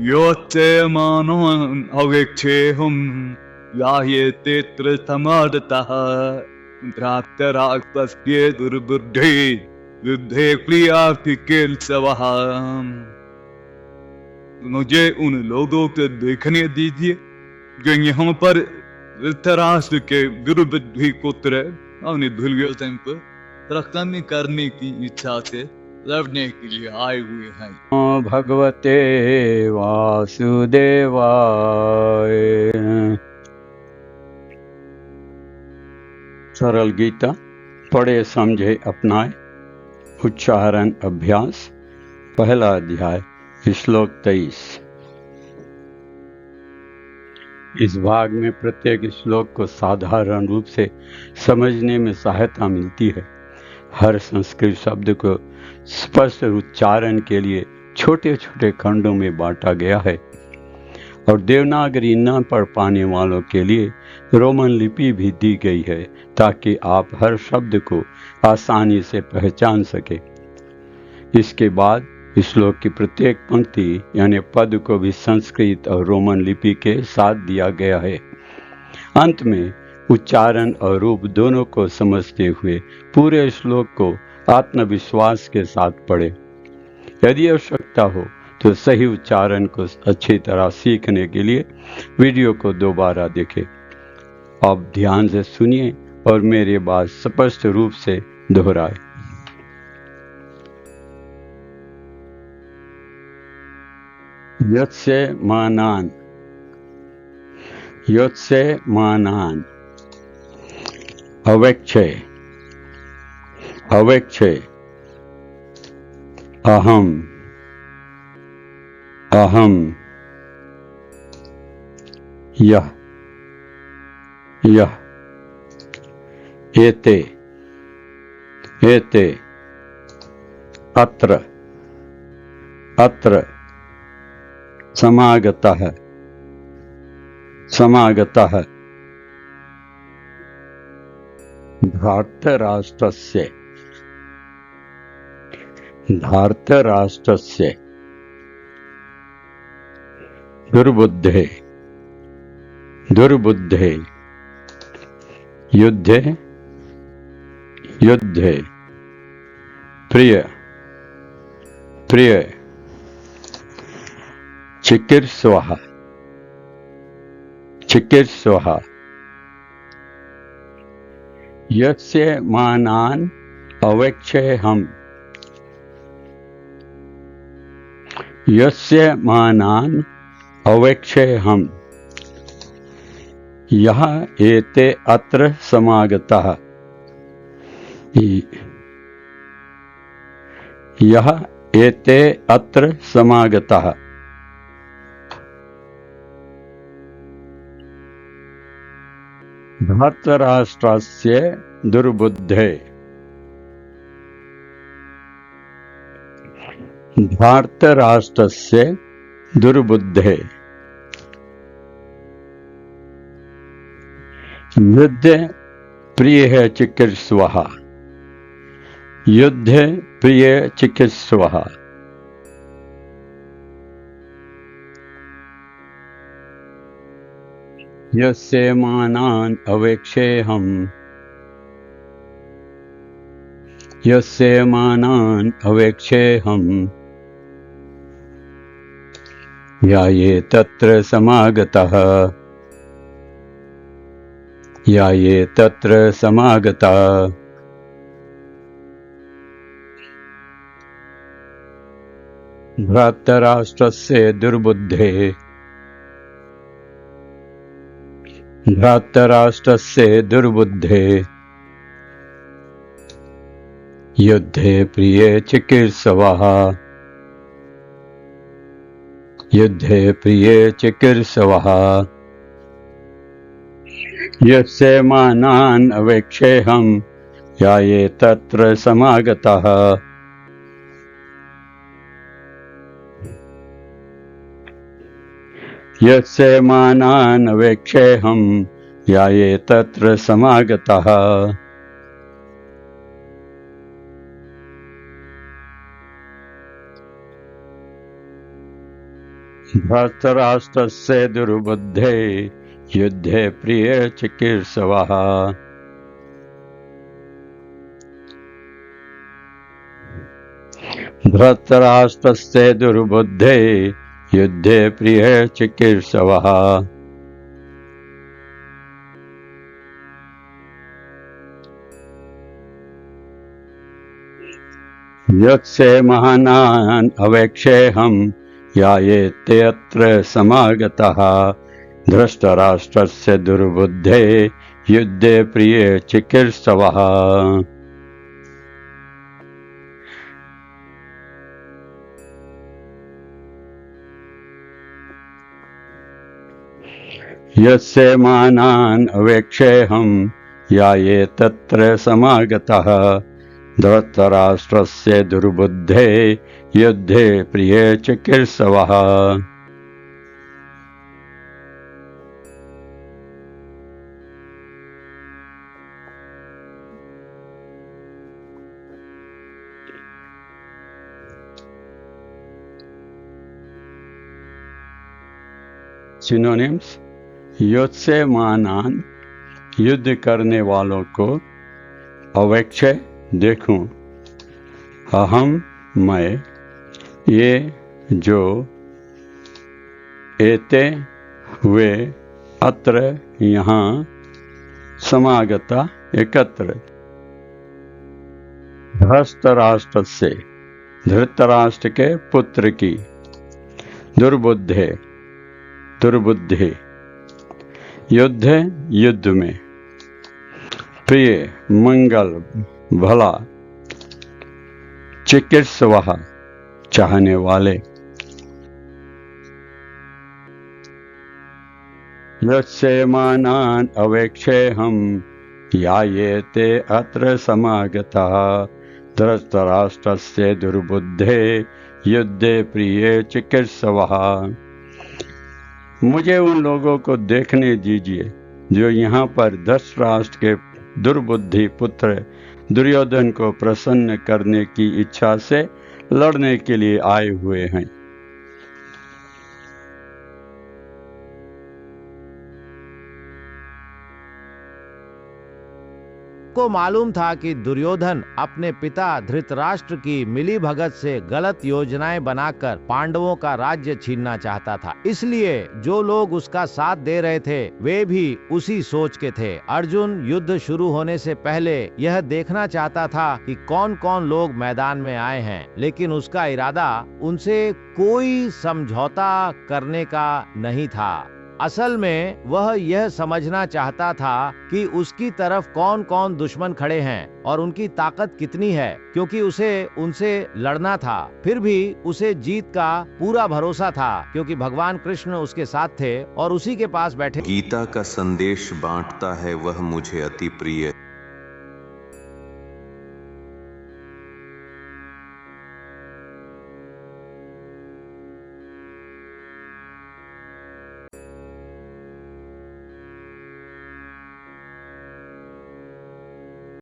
योत्से मानोन अवेक्षेहम याह्येतेऽत्र समादतः ध्रातराक्षस्य दुर्बुद्धे युद्धे क्रियातिकेल्सवः। मुझे उन लोगों को देखने दीजिए जो यहाँ पर धृतराष्ट्र के दुर्बुद्धि पुत्र अपने दुर्योधन को प्रसन्न करने की इच्छा से लड़ने के लिए आए हुए हैं। भगवते वासुदेवाय। सरल गीता पढ़े समझे अपनाए उच्चारण अभ्यास। पहला अध्याय श्लोक 23। इस भाग में प्रत्येक श्लोक को साधारण रूप से समझने में सहायता मिलती है। हर संस्कृत शब्द को स्पष्ट उच्चारण के लिए छोटे छोटे खंडों में बांटा गया है और देवनागरी न पढ़ पाने वालों के लिए रोमन लिपि भी दी गई है ताकि आप हर शब्द को आसानी से पहचान सके। इसके बाद श्लोक की प्रत्येक पंक्ति यानी पद को भी संस्कृत और रोमन लिपि के साथ दिया गया है। अंत में उच्चारण और रूप दोनों को समझते हुए पूरे श्लोक को आत्मविश्वास के साथ पढ़े। यदि आवश्यकता हो तो सही उच्चारण को अच्छी तरह सीखने के लिए वीडियो को दोबारा देखें। अब ध्यान से सुनिए और मेरी बात स्पष्ट रूप से दोहराए। यत्से मानान, यत्से मानान, अवेक्षे, अवेक्षे, अहम, अहम, यह, यह, एते, एते, अत्र, अत्र, समागतः, समागतः, धार्तराष्ट्रस्य, धार्तराष्ट्रस्य, दुर्बुद्धे, दुर्बुद्धे, युद्धे, युद्धे, प्रिय, प्रिय, चिकीर्ष्वः, चिकीर्ष्वः, यस्य मानान् अवेक्षेऽहम्, यस्य मानान् अवेक्षेऽहम्, यः एते अत्र समागतः, यः एते अत्र समागतः। धार्तराष्ट्रस्य दुर्बुद्धे, धार्तराष्ट्रस्य दुर्बुद्धे, युद्धे प्रिय चिकीर्ष्वः, युद्धे प्रिय चिकीर्ष्वः, यस्य मानान् अवेक्षेऽहम्, यस्य मानान् अवेक्षेऽहम्, याये तत्र समागतः, याये तत्र समागतः। धार्तराष्ट्रस्य दुर्बुद्धे, धार्तराष्ट्रस्य दुर्बुद्धे, युद्धे प्रिये चिकीर्षवः, युद्धे प्रिये चिकीर्षवः, यस्य मानान् अवेक्षेऽहम्, याये तत्र समागतः। यस्य मानान् अवेक्षेऽहम्, याये तत्र समागतः। धृतराष्ट्रस्य दुर्बुद्धे युद्धे प्रिये चिकीर्षवः। धृतराष्ट्रस्य दुर्बुद्धे युद्धे प्रिये चिकीर्षवः। यत्से महानान् अवेक्षेऽहं यायेते अत्र समागतः। धृतराष्ट्रस्य दुर्बुद्धे युद्धे प्रिये चिकीर्षवः। यस्य मानान् अवेक्षेऽहं याये तत्र समागतः। धृतराष्ट्रस्य दुर्बुद्धे युद्धे प्रिये चिकीर्षवः। सिनोनिम्स: युत्से मानान युद्ध करने वालों को, अवेक्षय देखूं, अहम मैं, ये जो, एते वे, अत्र यहाँ, समागता एकत्र। धृतराष्ट्र से, धृतराष्ट्र के पुत्र की, दुर्बुद्धे दुर्बुद्धि, युद्ध युद्ध में, प्रिय मंगल भला, चिकीर्षवः चाहने वाले। यस्य मानान् अवेक्षेऽहं यायेते अत्र समागतः। धृतराष्ट्रस्य दुर्बुद्धे युद्धे प्रिये चिकीर्षवः। मुझे उन लोगों को देखने दीजिए जो यहाँ पर धृतराष्ट्र के दुर्बुद्धि पुत्र दुर्योधन को प्रसन्न करने की इच्छा से लड़ने के लिए आए हुए हैं। को मालूम था कि दुर्योधन अपने पिता धृतराष्ट्र की मिलीभगत से गलत योजनाएं बनाकर पांडवों का राज्य छीनना चाहता था। इसलिए जो लोग उसका साथ दे रहे थे वे भी उसी सोच के थे। अर्जुन युद्ध शुरू होने से पहले यह देखना चाहता था कि कौन कौन लोग मैदान में आए हैं, लेकिन उसका इरादा उनसे कोई समझौता करने का नहीं था। असल में वह यह समझना चाहता था कि उसकी तरफ कौन कौन दुश्मन खड़े हैं और उनकी ताकत कितनी है, क्योंकि उसे उनसे लड़ना था। फिर भी उसे जीत का पूरा भरोसा था, क्योंकि भगवान कृष्ण उसके साथ थे और उसी के पास बैठे। गीता का संदेश बांटता है वह मुझे अति प्रिय।